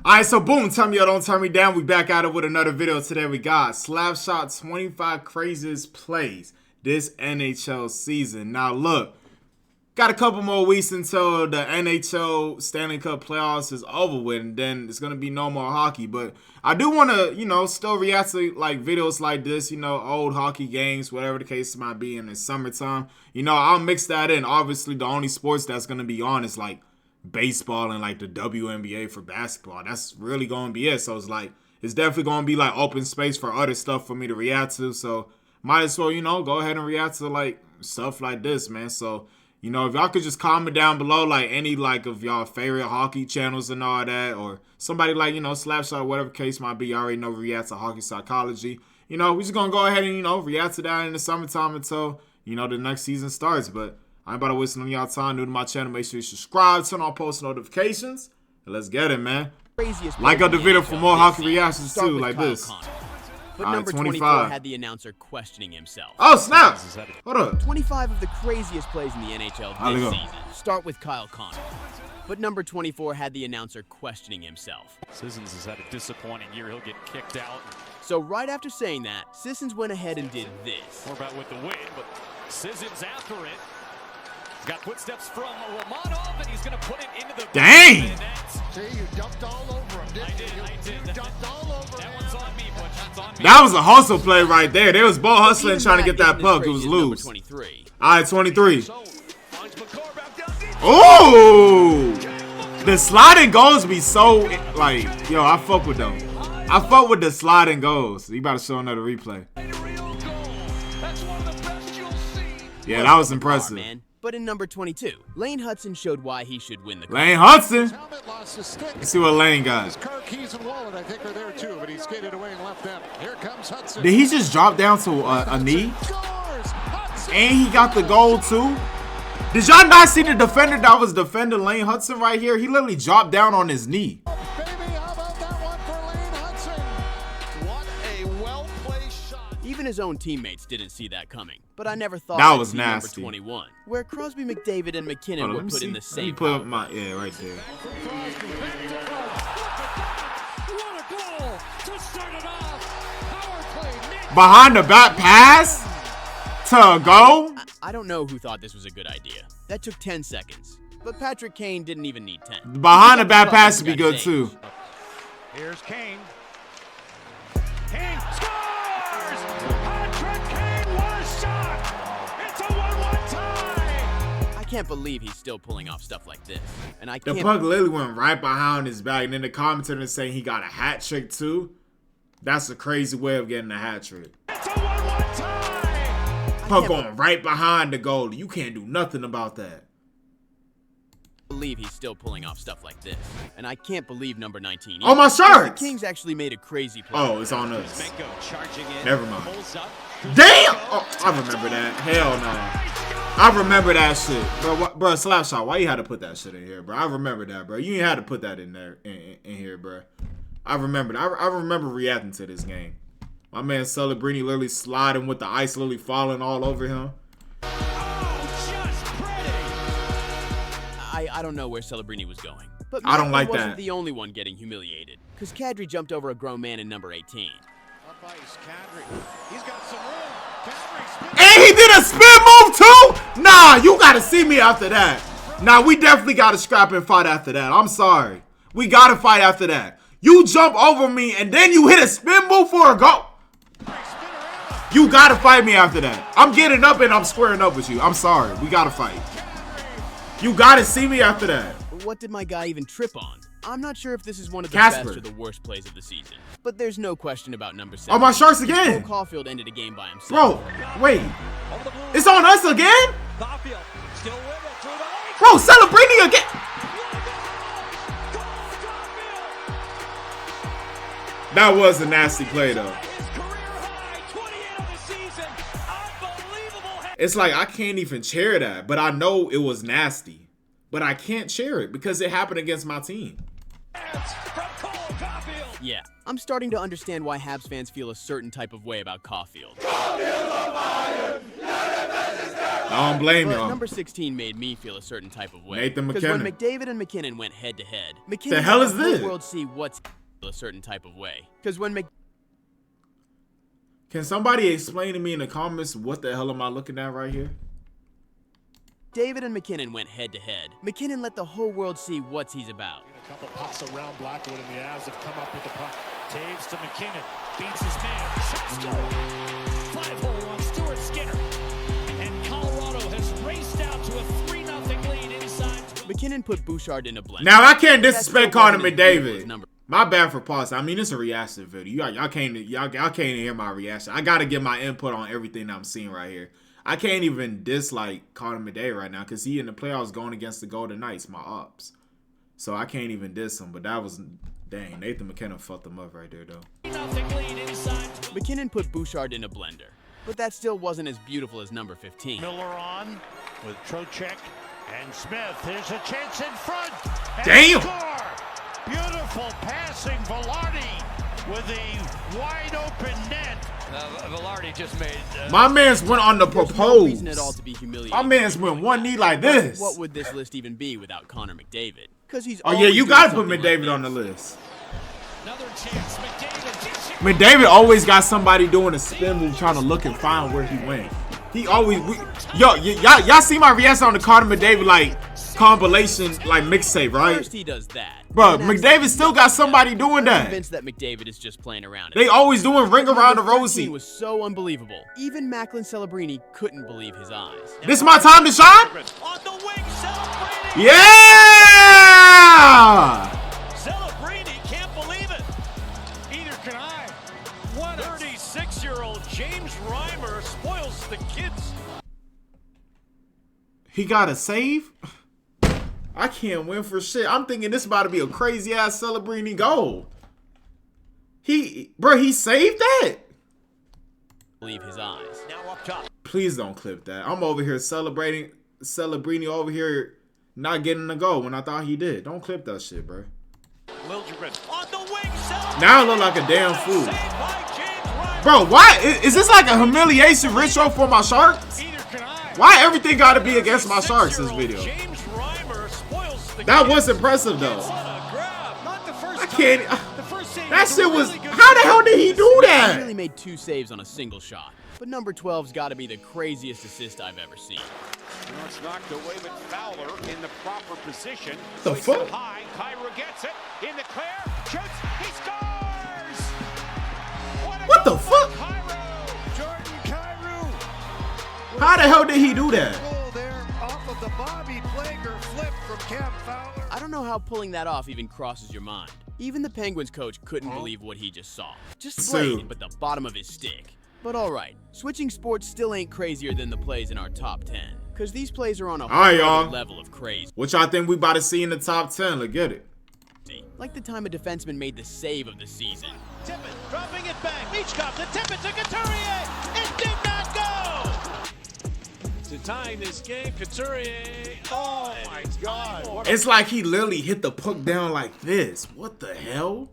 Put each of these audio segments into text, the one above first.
Alright, so boom, tell me or don't turn me down. We back at it with another video. Today we got SlapShot 25 craziest plays this NHL season. Now look, got a couple more weeks until the NHL Stanley Cup playoffs is over with, and then it's gonna be no more hockey. But I do want to, still react to like videos like this, old hockey games, whatever the case might be in the summertime. I'll mix that in. Obviously, the only sports that's gonna be on is like baseball and like the WNBA for basketball. That's really gonna be it. So it's definitely gonna be like open space for other stuff for me to react to. So might as well, go ahead and react to like stuff like this, man. So if y'all could just comment down below like any like of y'all favorite hockey channels and all that, or somebody like SlapShot, whatever case might be. You already know we react to hockey psychology. We just gonna go ahead and react to that in the summertime until the next season starts. But I ain't about to waste on y'all time. New to my channel, make sure you subscribe, turn on post notifications, and let's get it, man. Like up the video for more hockey reactions too, like this. But number 24 had the announcer questioning himself. Oh, snap! Hold up. 25 of the craziest plays in the NHL this season. Start with Kyle Connor. But number 24 had the announcer questioning himself. Sissons has had a disappointing year. He'll get kicked out. So right after saying that, Sissons went ahead and did this. More about with the win, but Sissons after it. Got footsteps from Romanov, and he's going to put it into the... Dang! See, you dumped all over him, didn't you? I did. You dumped all over him. That one's on me, Butch. That's on me. That was a hustle play right there. They was both hustling trying to get that puck. It was loose. 23. All right, 23. Oh! The sliding goals be so, like, I fuck with them. I fuck with the sliding goals. You about to show another replay. Yeah, that was impressive. But in number 22, Lane Hudson showed why he should win the cup. Lane Hudson? Let's see what Lane got. His car keys and wallet, I think, are there too, but he skated away and left them. Here comes Hudson. Did he just drop down to a knee? And he got the goal too? Did y'all not see the defender that was defending Lane Hudson right here? He literally dropped down on his knee. Even his own teammates didn't see that coming, but I never thought that was nasty. Number 21, where Crosby, McDavid, and McKinnon were put in the same. Let me put up my right there. Behind the back pass to a goal. I don't know who thought this was a good idea. That took 10 seconds, but Patrick Kane didn't even need 10. Behind the back pass would be good too. Here's Kane. Kane scores! Patrick Kane, what a shot! It's a 1-1 tie! I can't believe he's still pulling off stuff like this. And I The can't puck literally went right behind his back, and then the commentator is saying he got a hat trick too. That's a crazy way of getting a hat trick. It's a 1-1 tie! Puck going right behind the goalie. You can't do nothing about that. Believe he's still pulling off stuff like this, and I can't believe number 19. Oh, my shirt! The Kings actually made a crazy play. Oh, it's on us. In, never mind. Damn! Oh, I remember that. Hell no. I remember that shit, bro. SlapShot, why you had to put that shit in here, bro? I remember that, bro. You ain't had to put that in there, in here, bro. I remember. I remember reacting to this game. My man Celebrini literally sliding with the ice, literally falling all over him. I don't know where Celebrini was going, but I don't like wasn't that. The only one getting humiliated, because Kadri jumped over a grown man in number 18. Up ice, Kadri. He's got some room. Kadri, and he did a spin move too. Nah, you gotta see me after that. Nah, we definitely gotta scrap and fight after that. I'm sorry, we gotta fight after that. You jump over me and then you hit a spin move for a goal. You gotta fight me after that. I'm getting up and I'm squaring up with you. I'm sorry, we gotta fight. You gotta see me after that. What did my guy even trip on? I'm not sure if this is one of the Casper. best or the worst plays of the season, but there's no question about number 7. Oh, my sharks again. Cole Caulfield ended a game by himself. Bro, wait. It's on us again? Bro, Celebrini again. That was a nasty play, though. It's like I can't even cheer that, but I know it was nasty. But I can't cheer it because it happened against my team. Yeah, I'm starting to understand why Habs fans feel a certain type of way about Caulfield. Oh, I don't blame But y'all. number 16 made me feel a certain type of way. Nathan Because McKinnon. when McDavid and McKinnon went head-to-head, McKinnon The hell let is the whole this? world see what's a certain type of way. Because when Can somebody explain to me in the comments what the hell am I looking at right here? McDavid and McKinnon went head-to-head, McKinnon let the whole world see what he's about. A couple pucks around Blackwood, and the Avs have come up with the puck. Taves to McKinnon, beats his man, shots go. 5-hole on Stuart Skinner, and Colorado has raced out to a 3-0 lead inside. McKinnon put Bouchard in a blender. Now I can't That disrespect still Connor wasn't as beautiful as McDavid. number- My bad for pausing. I mean, it's a reaction video. Y'all can't hear my reaction. I gotta get my input on everything I'm seeing right here. I can't even dislike Connor McDavid right now because he in the playoffs going against the Golden Knights, my ups. So I can't even diss him. But that was, dang, Nathan McKinnon fucked him up right there, though. 3-0 lead inside. McKinnon put Bouchard in a blender. But that still wasn't as beautiful as number 15. Miller on with Trocheck and Smith. Here's a chance in front. And Damn! Score! Beautiful passing, Velarde with a wide open net. Velarde just made. My man's went on the There's no reason at all propose. to be humiliated. My man's went one knee like this. What would this list even be without Connor McDavid? Because he's Oh yeah, always you doing gotta put something like McDavid on the this. list. Another chance. McDavid gets it. McDavid always got somebody doing a spin move trying to look and find where he went. He always, y'all see my reaction on the Connor McDavid like compilation like mixtape, right? First he does that. Bro, And that's McDavid still got somebody doing I'm that. convinced that McDavid is just playing around. They always doing ring around the Number 13 rosy. was so unbelievable. Even Macklin Celebrini couldn't believe his eyes. This my time to shine? On the wing, Celebrini. Yeah! Celebrini can't believe it. Either can I. 36-year-old James Reimer spoils the kids. He got a save? I can't win for shit. I'm thinking this about to be a crazy ass Celebrini goal. He saved that? Believe his eyes. Now up top. Please don't clip that. I'm over here celebrating Celebrini over here not getting the goal when I thought he did. Don't clip that shit, bro. Liljegren on the wing. Celebrini. Now I look like a damn fool. Saved by James Reimer. Bro, why? Is this like a humiliation ritual for my Sharks? Either can I. Why everything gotta be against my Sharks this 36-year-old video? James Reimer spoils the That kids. was impressive though. What a grab. Not the first I time. can't. The first save That a shit was. really good How the save. hell did he do He that? really made 2 saves on a single shot. But number 12's got to be the craziest assist I've ever seen. Now it's knocked away, but Fowler in the proper position. The Placed it fuck? high. Kyra gets it in the clear. Shoots. He scores. What the fuck? Jordan Kyrou. How the hell did he do that? Goal there off of the Bobby Plager flip from Cam Fowler. I don't know how pulling that off even crosses your mind. Even the Penguins coach couldn't believe what he just saw. Just Sue. blatant, but the bottom of his stick. But alright, switching sports still ain't crazier than the plays in our top 10. Cause these plays are on a whole Alright, other y'all. level of crazy. What y'all think we about to see in the top 10? Look at it. Like the time a defenseman made the save of the season. Tippett dropping it back. Michkov to Tippett to Couturier. It did not go. To tying this game, Couturier. Oh my God. What a It's like he literally hit the puck down like this. What the hell?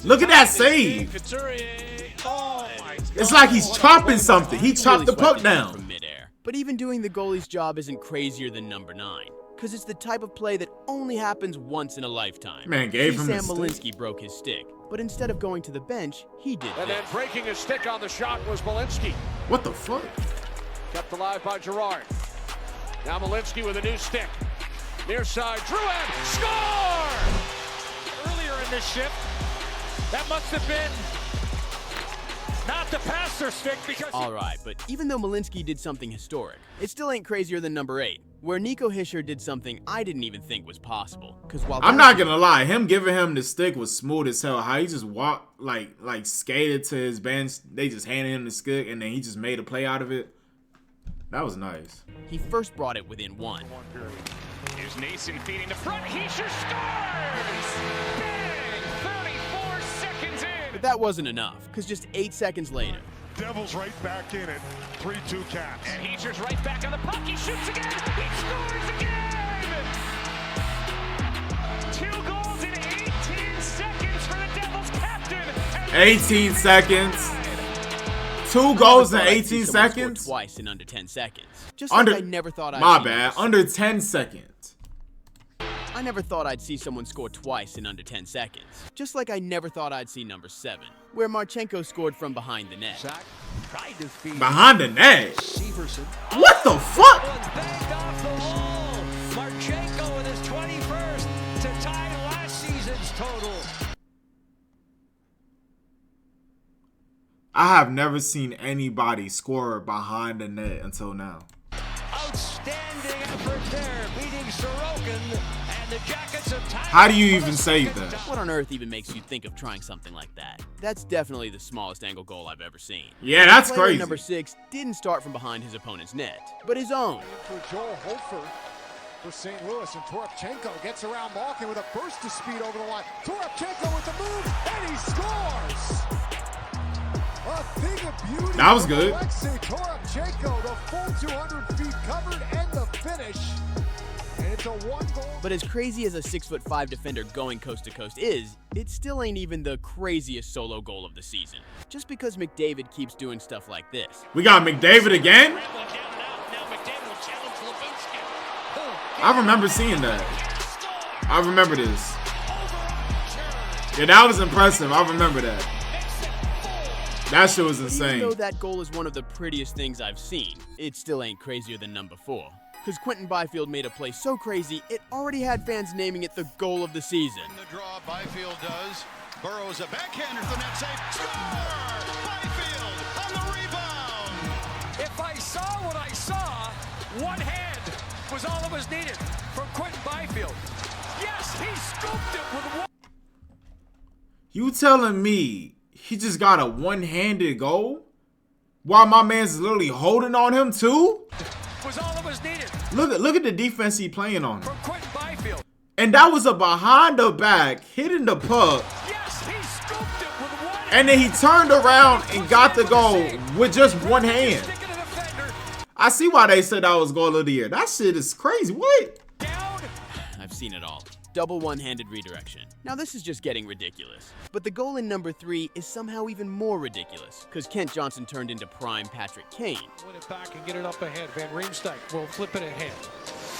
Look at that save. Couturier. Oh my God. It's like he's chopping something. He chopped Really the swept puck it down. from midair. But even doing the goalie's job isn't crazier than number 9. Cause it's the type of play that only happens once in a lifetime. Man gave See, him Sam the stick. Malinsky broke his stick, but instead of going to the bench, he did And then this. breaking his stick on the shot was Malinsky. What the fuck? Kept alive by Girard. Now Malinsky with a new stick. Near side, Drouin, score! Earlier in this shift, that must have been not the passer stick because Alright, but even though Malinsky did something historic, it still ain't crazier than number 8, where Nico Hischier did something I didn't even think was possible. Cause while I'm not gonna lie, him giving him the stick was smooth as hell. How he just walked, like skated to his bench, they just handed him the stick, and then he just made a play out of it. That was nice. he first brought it within 1. Here's Nason feeding the front. Hischier scores! Bang! 34 seconds in. But that wasn't enough, cause just 8 seconds later, Devils right back in it. 3-2 Caps. And Hischier's right back on the puck. He shoots again. He scores again. 2 goals in 18 seconds for the Devils captain. And 18 seconds. 2 goals in I never thought I'd see 18 someone score seconds? twice in under 10 seconds. Just Under, like I never thought I'd my see bad, numbers. under 10 seconds. I never thought I'd see someone score twice in under 10 seconds. Just like I never thought I'd see number 7, where Marchenko scored from behind the net. Behind the net? Severson. What the fuck? Backed off the wall. Marchenko with his 21st to tie last season's total. I have never seen anybody score behind the net until now. Outstanding effort there, beating Sorokin and the Jackets of Time. How do you even say that? What on earth even makes you think of trying something like that? That's definitely the smallest angle goal I've ever seen. Yeah, that's Player crazy. number 6 didn't start from behind his opponent's net, but his own. For Joel Hofer for St. Louis, and Toropchenko gets around Malkin with a burst of speed over the line. Toropchenko with the move, and he scores! A thing of beauty. That was good. Alexei Toropchenko, the full 200 feet covered, and the finish. And it's a 1 goal. But as crazy as a 6'5" defender going coast to coast is, it still ain't even the craziest solo goal of the season. Just because McDavid keeps doing stuff like this. We got McDavid again? I remember seeing that. I remember this. Yeah, that was impressive. I remember that. That shit was Even insane. though that goal is one of the prettiest things I've seen, it still ain't crazier than number 4. Because Quentin Byfield made a play so crazy, it already had fans naming it the goal of the season. The draw Byfield does. Burrows a backhander to the net save. Score! Byfield on the rebound. If I saw what I saw, one hand was all that was needed from Quentin Byfield. Yes, he scooped it with one. You telling me he just got a one-handed goal? While my man's literally holding on him too? Was all that was needed Look at the defense he playing on. from Quentin Byfield. And that was a behind the back, hitting the puck. Yes, he scooped it with one. And then he turned around and got the goal with just one hand. Stick it to the defender. I see why they said that was goal of the year. That shit is crazy. What? Down. I've seen it all. Double one-handed redirection. Now this is just getting ridiculous. But the goal in number 3 is somehow even more ridiculous, because Kent Johnson turned into prime Patrick Kane. Win it back and get it up ahead. Van Riemsdyk will flip it ahead.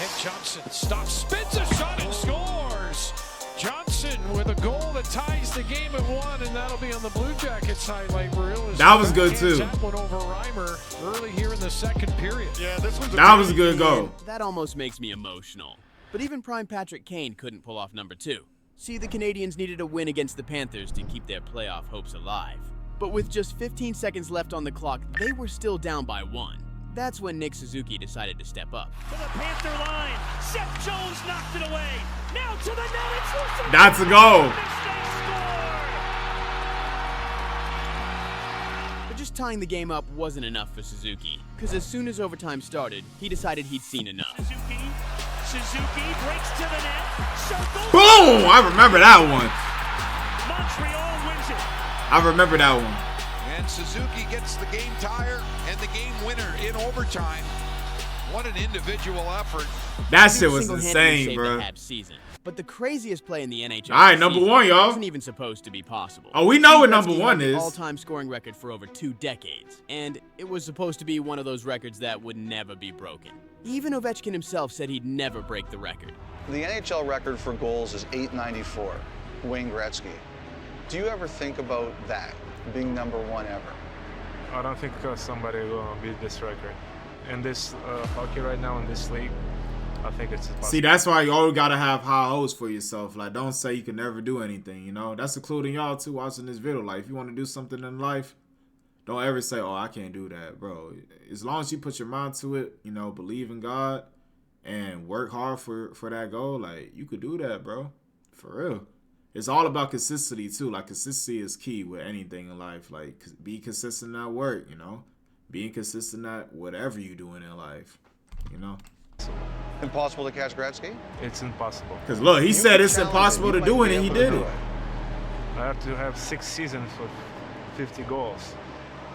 And Johnson stops, spins a shot and scores. Johnson with a goal that ties the game at 1, and that'll be on the Blue Jackets highlight reel. That was good too. That one over Reimer early here in the second period. Yeah, this one's That was a good goal. That almost makes me emotional. But even prime Patrick Kane couldn't pull off number 2. See, the Canadians needed a win against the Panthers to keep their playoff hopes alive. But with just 15 seconds left on the clock, they were still down by 1. That's when Nick Suzuki decided to step up. To the Panther line. Seth Jones knocked it away. Now to the net. It's Suzuki. That's a goal. But just tying the game up wasn't enough for Suzuki, because as soon as overtime started, he decided he'd seen enough. Suzuki breaks to the net. Circles. Boom! I remember that one. Montreal wins it. I remember that one. And Suzuki gets the game tire and the game winner in overtime. What an individual effort. That He shit was single-handedly insane, saved bro. the Habs season. But the craziest play in the NHL All right, number season 1, y'all. wasn't even supposed to be possible. Oh, we know what Gretzky number 1 had the is. all-time scoring record for over 2 decades, and it was supposed to be one of those records that would never be broken. Even Ovechkin himself said he'd never break the record. The NHL record for goals is 894, Wayne Gretzky. Do you ever think about that, being number 1 ever? I don't think somebody will beat this record. In this hockey right now, in this league, I think it's possible. See, that's why you always gotta have high hopes for yourself. Like, don't say you can never do anything, you know? That's including y'all, too, watching this video. Like, if you want to do something in life, don't ever say, oh, I can't do that, bro. As long as you put your mind to it, you know, believe in God, and work hard for that goal, like, you could do that, bro. For real. It's all about consistency, too. Like, consistency is key with anything in life. Like, be consistent at work, you know? Being consistent at whatever you're doing in life, you know? Impossible to catch Gretzky? It's impossible. Because, look, he said it's challenge impossible him. to You do might it, be and he able to did do it. I have to have 6 seasons for 50 goals.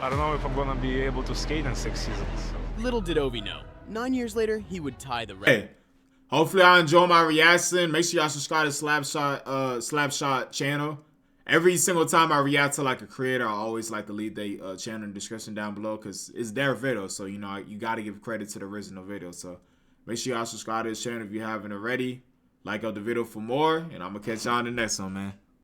I don't know if I'm going to be able to skate in 6 seasons. So. Little did Ovi know, 9 years later, he would tie the record. Hey, hopefully I enjoy my reaction. Make sure y'all subscribe to SlapShot channel. every single time I react to like a creator, I always like to leave their channel in the description down below because it's their video. So, you know, you got to give credit to the original video. So make sure y'all subscribe to this channel if you haven't already. Like up the video for more. And I'm going to catch y'all in the next one, man.